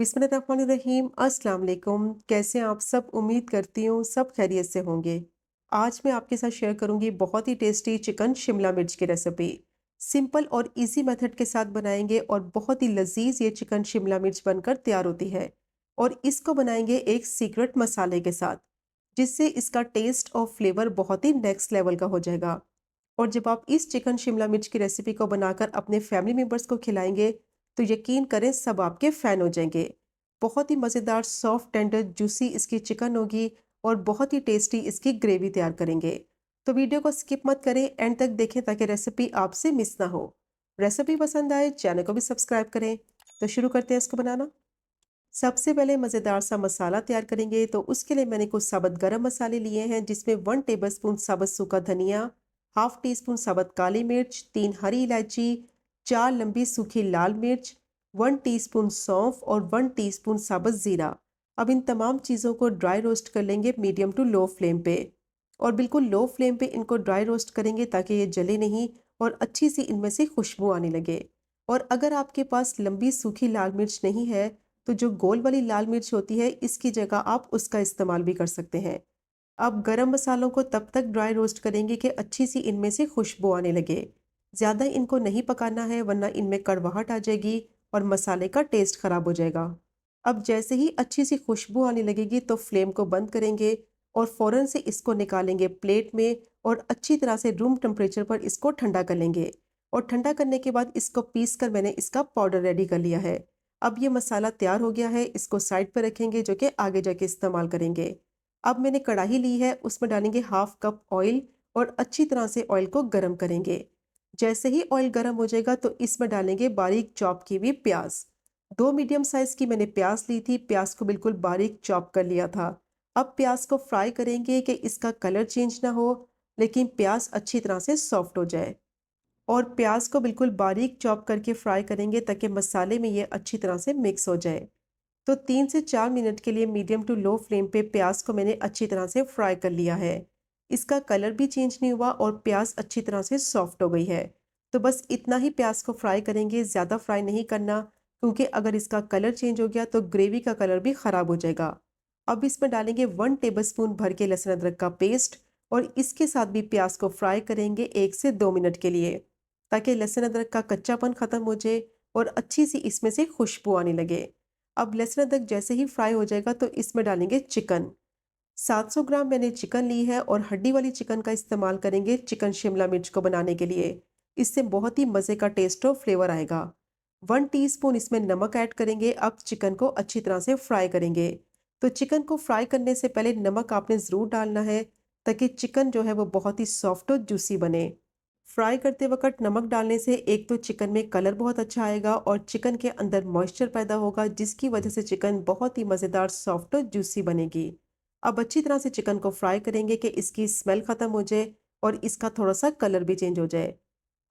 बिस्मिल्लाहिर्रहमानिर्रहीम। अस्सलाम वालेकुम। कैसे हैं आप सब? उम्मीद करती हूँ सब खैरियत से होंगे। आज मैं आपके साथ शेयर करूंगी बहुत ही टेस्टी चिकन शिमला मिर्च की रेसिपी। सिंपल और इजी मेथड के साथ बनाएंगे और बहुत ही लजीज ये चिकन शिमला मिर्च बनकर तैयार होती है। और इसको बनाएंगे एक सीक्रेट मसाले के साथ, जिससे इसका टेस्ट और फ्लेवर बहुत ही नेक्स्ट लेवल का हो जाएगा। और जब आप इस चिकन शिमला मिर्च की रेसिपी को बनाकर अपने फैमिली मेम्बर्स को खिलाएंगे तो यकीन करें सब आपके फ़ैन हो जाएंगे। बहुत ही मज़ेदार सॉफ्ट टेंडर जूसी इसकी चिकन होगी और बहुत ही टेस्टी इसकी ग्रेवी तैयार करेंगे। तो वीडियो को स्किप मत करें, एंड तक देखें ताकि रेसिपी आपसे मिस ना हो। रेसिपी पसंद आए चैनल को भी सब्सक्राइब करें। तो शुरू करते हैं इसको बनाना। सबसे पहले मज़ेदार सा मसाला तैयार करेंगे, तो उसके लिए मैंने कुछ साबुत गरम मसाले लिए हैं, जिसमें 1 टेबलस्पून साबुत सूखा धनिया, हाफ टी स्पून साबुत काली मिर्च, 3 हरी इलायची, 4 लंबी सूखी लाल मिर्च, 1 टीस्पून सौंफ और 1 टीस्पून साबुत ज़ीरा। अब इन तमाम चीज़ों को ड्राई रोस्ट कर लेंगे मीडियम टू लो फ्लेम पे। और बिल्कुल लो फ्लेम पे इनको ड्राई रोस्ट करेंगे ताकि ये जले नहीं और अच्छी सी इनमें से खुशबू आने लगे। और अगर आपके पास लंबी सूखी लाल मिर्च नहीं है तो जो गोल वाली लाल मिर्च होती है इसकी जगह आप उसका इस्तेमाल भी कर सकते हैं। अब गरम मसालों को तब तक ड्राई रोस्ट करेंगे कि अच्छी सी इनमें से खुशबू आने लगे। ज़्यादा इनको नहीं पकाना है वरना इनमें कड़वाहट आ जाएगी और मसाले का टेस्ट खराब हो जाएगा। अब जैसे ही अच्छी सी खुशबू आने लगेगी तो फ्लेम को बंद करेंगे और फ़ौरन से इसको निकालेंगे प्लेट में और अच्छी तरह से रूम टेम्परेचर पर इसको ठंडा कर लेंगे। और ठंडा करने के बाद इसको पीस कर मैंने इसका पाउडर रेडी कर लिया है। अब ये मसाला तैयार हो गया है, इसको साइड पर रखेंगे जो कि आगे जाके इस्तेमाल करेंगे। अब मैंने कढ़ाई ली है, उसमें डालेंगे हाफ कप ऑयल और अच्छी तरह से ऑयल को गर्म करेंगे। जैसे ही ऑयल गर्म हो जाएगा तो इसमें डालेंगे बारीक चॉप की हुई प्याज। 2 मीडियम साइज की मैंने प्याज ली थी, प्याज को बिल्कुल बारीक चॉप कर लिया था। अब प्याज को फ्राई करेंगे कि इसका कलर चेंज ना हो, लेकिन प्याज अच्छी तरह से सॉफ्ट हो जाए। और प्याज को बिल्कुल बारीक चॉप करके फ्राई करेंगे ताकि मसाले में ये अच्छी तरह से मिक्स हो जाए। तो 3 से 4 मिनट के लिए मीडियम टू लो फ्लेम पे प्याज को मैंने अच्छी तरह से फ्राई कर लिया है। इसका कलर भी चेंज नहीं हुआ और प्याज अच्छी तरह से सॉफ्ट हो गई है। तो बस इतना ही प्याज को फ्राई करेंगे, ज़्यादा फ्राई नहीं करना, क्योंकि अगर इसका कलर चेंज हो गया तो ग्रेवी का कलर भी ख़राब हो जाएगा। अब इसमें डालेंगे 1 टेबलस्पून भर के लहसुन अदरक का पेस्ट और इसके साथ भी प्याज को फ्राई करेंगे 1 से 2 मिनट के लिए, ताकि लहसुन अदरक का कच्चापन ख़त्म हो जाए और अच्छी सी इसमें से खुशबू आने लगे। अब लहसुन अदरक जैसे ही फ्राई हो जाएगा तो इसमें डालेंगे चिकन। 700 ग्राम मैंने चिकन ली है और हड्डी वाली चिकन का इस्तेमाल करेंगे चिकन शिमला मिर्च को बनाने के लिए। इससे बहुत ही मज़े का टेस्ट और फ्लेवर आएगा। 1 टीस्पून इसमें नमक ऐड करेंगे। अब चिकन को अच्छी तरह से फ्राई करेंगे। तो चिकन को फ्राई करने से पहले नमक आपने ज़रूर डालना है, ताकि चिकन जो है वो बहुत ही सॉफ्ट और जूसी बने। फ्राई करते वक्त नमक डालने से एक तो चिकन में कलर बहुत अच्छा आएगा और चिकन के अंदर मॉइस्चर पैदा होगा, जिसकी वजह से चिकन बहुत ही मज़ेदार सॉफ्ट और जूसी बनेगी। अब अच्छी तरह से चिकन को फ्राई करेंगे कि इसकी स्मेल ख़त्म हो जाए और इसका थोड़ा सा कलर भी चेंज हो जाए।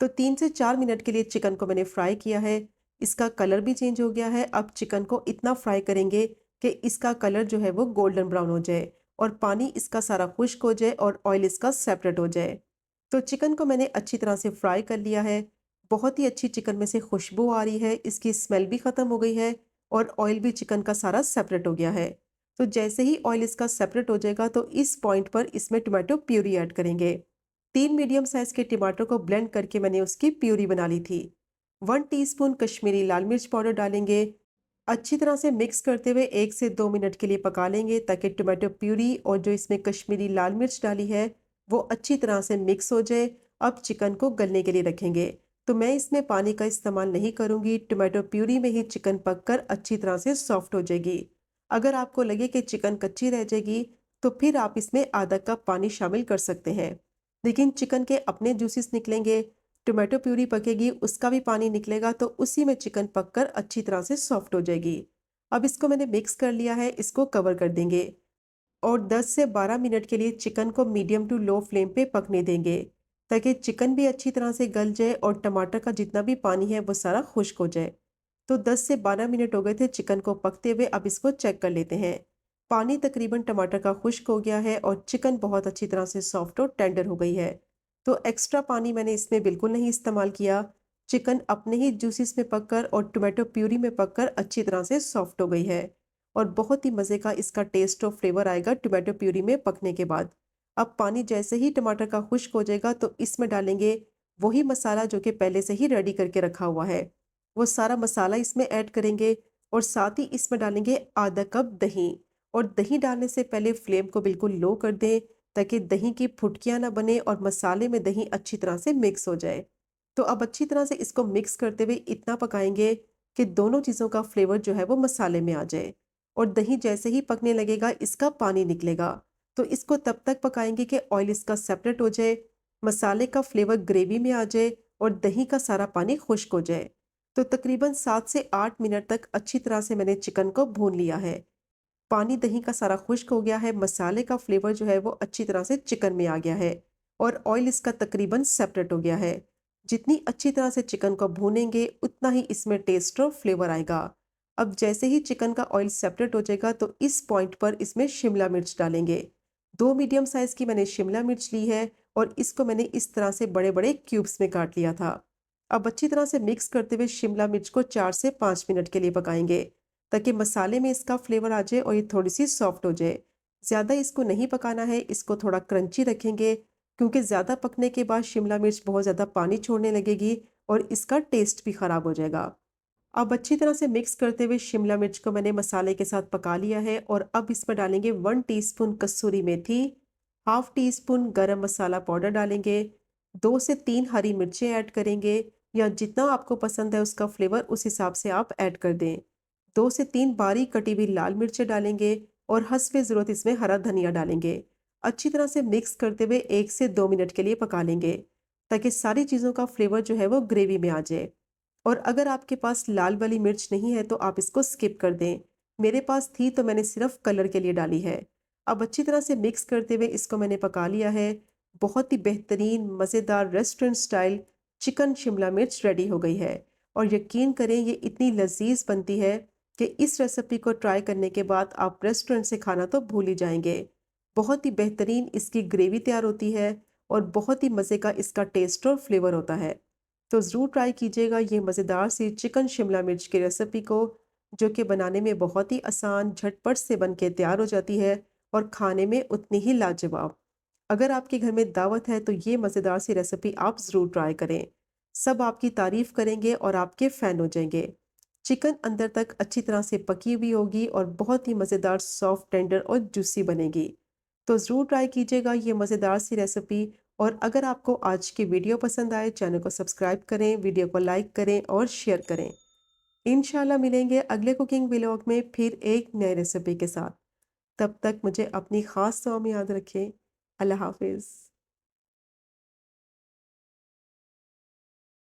तो 3 से 4 मिनट के लिए चिकन को मैंने फ्राई किया है। इसका कलर भी चेंज हो गया है। अब चिकन को इतना फ्राई करेंगे कि इसका कलर जो है वो गोल्डन ब्राउन हो जाए और पानी इसका सारा खुश्क हो जाए और ऑयल इसका सेपरेट हो जाए। तो चिकन को मैंने अच्छी तरह से फ्राई कर लिया है। बहुत ही अच्छी चिकन में से खुशबू आ रही है, इसकी स्मेल भी ख़त्म हो गई है और ऑयल भी चिकन का सारा सेपरेट हो गया है। तो जैसे ही ऑयल इसका सेपरेट हो जाएगा तो इस पॉइंट पर इसमें टोमेटो प्यूरी ऐड करेंगे। 3 मीडियम साइज के टमाटर को ब्लेंड करके मैंने उसकी प्यूरी बना ली थी। 1 टीस्पून कश्मीरी लाल मिर्च पाउडर डालेंगे। अच्छी तरह से मिक्स करते हुए 1 से 2 मिनट के लिए पका लेंगे, ताकि टोमेटो प्यूरी और जो इसमें कश्मीरी लाल मिर्च डाली है वो अच्छी तरह से मिक्स हो जाए। अब चिकन को गलने के लिए रखेंगे। तो मैं इसमें पानी का इस्तेमाल नहीं करूंगी, टोमेटो प्यूरी में ही चिकन पककर अच्छी तरह से सॉफ्ट हो जाएगी। अगर आपको लगे कि चिकन कच्ची रह जाएगी तो फिर आप इसमें आधा कप पानी शामिल कर सकते हैं, लेकिन चिकन के अपने जूसेस निकलेंगे, टोमेटो प्यूरी पकेगी उसका भी पानी निकलेगा, तो उसी में चिकन पककर अच्छी तरह से सॉफ्ट हो जाएगी। अब इसको मैंने मिक्स कर लिया है, इसको कवर कर देंगे और 10 से 12 मिनट के लिए चिकन को मीडियम टू लो फ्लेम पे पकने देंगे, ताकि चिकन भी अच्छी तरह से गल जाए और टमाटर का जितना भी पानी है वो सारा खुश्क हो जाए। तो 10 से 12 मिनट हो गए थे चिकन को पकते हुए। अब इसको चेक कर लेते हैं। पानी तकरीबन टमाटर का खुश्क हो गया है और चिकन बहुत अच्छी तरह से सॉफ्ट और टेंडर हो गई है। तो एक्स्ट्रा पानी मैंने इसमें बिल्कुल नहीं इस्तेमाल किया। चिकन अपने ही जूसिस में पककर और टोमेटो प्यूरी में पककर अच्छी तरह से सॉफ्ट हो गई है और बहुत ही मज़े का इसका टेस्ट और फ्लेवर आएगा टोमेटो प्यूरी में पकने के बाद। अब पानी जैसे ही टमाटर का खुश्क हो जाएगा तो इसमें डालेंगे वही मसाला जो कि पहले से ही रेडी करके रखा हुआ है। वो सारा मसाला इसमें ऐड करेंगे और साथ ही इसमें डालेंगे आधा कप दही। और दही डालने से पहले फ्लेम को बिल्कुल लो कर दें ताकि दही की फुटकियाँ ना बने और मसाले में दही अच्छी तरह से मिक्स हो जाए। तो अब अच्छी तरह से इसको मिक्स करते हुए इतना पकाएंगे कि दोनों चीज़ों का फ्लेवर जो है वो मसाले में आ जाए और दही जैसे ही पकने लगेगा इसका पानी निकलेगा। तो इसको तब तक पकाएंगे कि ऑयल इसका सेपरेट हो जाए, मसाले का फ्लेवर ग्रेवी में आ जाए और दही का सारा पानी खुश्क हो जाए। तो तकरीबन 7 से 8 मिनट तक अच्छी तरह से मैंने चिकन को भून लिया है। पानी दही का सारा खुश्क हो गया है, मसाले का फ्लेवर जो है वो अच्छी तरह से चिकन में आ गया है और ऑयल इसका तकरीबन सेपरेट हो गया है। जितनी अच्छी तरह से चिकन को भूनेंगे उतना ही इसमें टेस्ट और फ्लेवर आएगा। अब जैसे ही चिकन का ऑयल सेपरेट हो जाएगा तो इस पॉइंट पर इसमें शिमला मिर्च डालेंगे। 2 मीडियम साइज़ की मैंने शिमला मिर्च ली है और इसको मैंने इस तरह से बड़े-बड़े क्यूब्स में काट लिया था। अब अच्छी तरह से मिक्स करते हुए शिमला मिर्च को 4 से 5 मिनट के लिए पकाएंगे ताकि मसाले में इसका फ्लेवर आ जाए और ये थोड़ी-सी सॉफ्ट हो जाए। ज़्यादा इसको नहीं पकाना है, इसको थोड़ा क्रंची रखेंगे क्योंकि ज़्यादा पकने के बाद शिमला मिर्च बहुत ज़्यादा पानी छोड़ने लगेगी और इसका टेस्ट भी ख़राब हो जाएगा। अब अच्छी तरह से मिक्स करते हुए शिमला मिर्च को मैंने मसाले के साथ पका लिया है और अब इसमें डालेंगे 1 टीस्पून कसूरी मेथी, हाफ टी स्पून गरम मसाला पाउडर डालेंगे, 2 से 3 हरी मिर्चें ऐड करेंगे या जितना आपको पसंद है उसका फ्लेवर उस हिसाब से आप ऐड कर दें। 2 से 3 बारीक कटी हुई लाल मिर्चें डालेंगे और हस्बे ज़रूरत इसमें हरा धनिया डालेंगे। अच्छी तरह से मिक्स करते हुए 1 से 2 मिनट के लिए पका लेंगे ताकि सारी चीज़ों का फ्लेवर जो है वो ग्रेवी में आ जाए। और अगर आपके पास लाल वाली मिर्च नहीं है तो आप इसको स्किप कर दें। मेरे पास थी तो मैंने सिर्फ कलर के लिए डाली है। अब अच्छी तरह से मिक्स करते हुए इसको मैंने पका लिया है। बहुत ही बेहतरीन मज़ेदार रेस्टोरेंट स्टाइल चिकन शिमला मिर्च रेडी हो गई है और यकीन करें ये इतनी लजीज बनती है कि इस रेसिपी को ट्राई करने के बाद आप रेस्टोरेंट से खाना तो भूल ही जाएंगे। बहुत ही बेहतरीन इसकी ग्रेवी तैयार होती है और बहुत ही मज़े का इसका टेस्ट और फ्लेवर होता है। तो ज़रूर ट्राई कीजिएगा ये मज़ेदार सी चिकन शिमला मिर्च की रेसिपी को, जो कि बनाने में बहुत ही आसान झटपट से बन के तैयार हो जाती है और खाने में उतनी ही लाजवाब। अगर आपके घर में दावत है तो ये मज़ेदार सी रेसिपी आप ज़रूर ट्राई करें। सब आपकी तारीफ़ करेंगे और आपके फ़ैन हो जाएंगे। चिकन अंदर तक अच्छी तरह से पकी हुई होगी और बहुत ही मज़ेदार सॉफ्ट टेंडर और जूसी बनेगी। तो ज़रूर ट्राई कीजिएगा ये मज़ेदार सी रेसिपी। और अगर आपको आज की वीडियो पसंद आए चैनल को सब्सक्राइब करें, वीडियो को लाइक करें और शेयर करें। इंशाल्लाह मिलेंगे अगले कुकिंग व्लॉग में फिर एक नए रेसिपी के साथ। तब तक मुझे अपनी ख़ास दुआ में याद रखें। अल्लाह हाफ़िज़।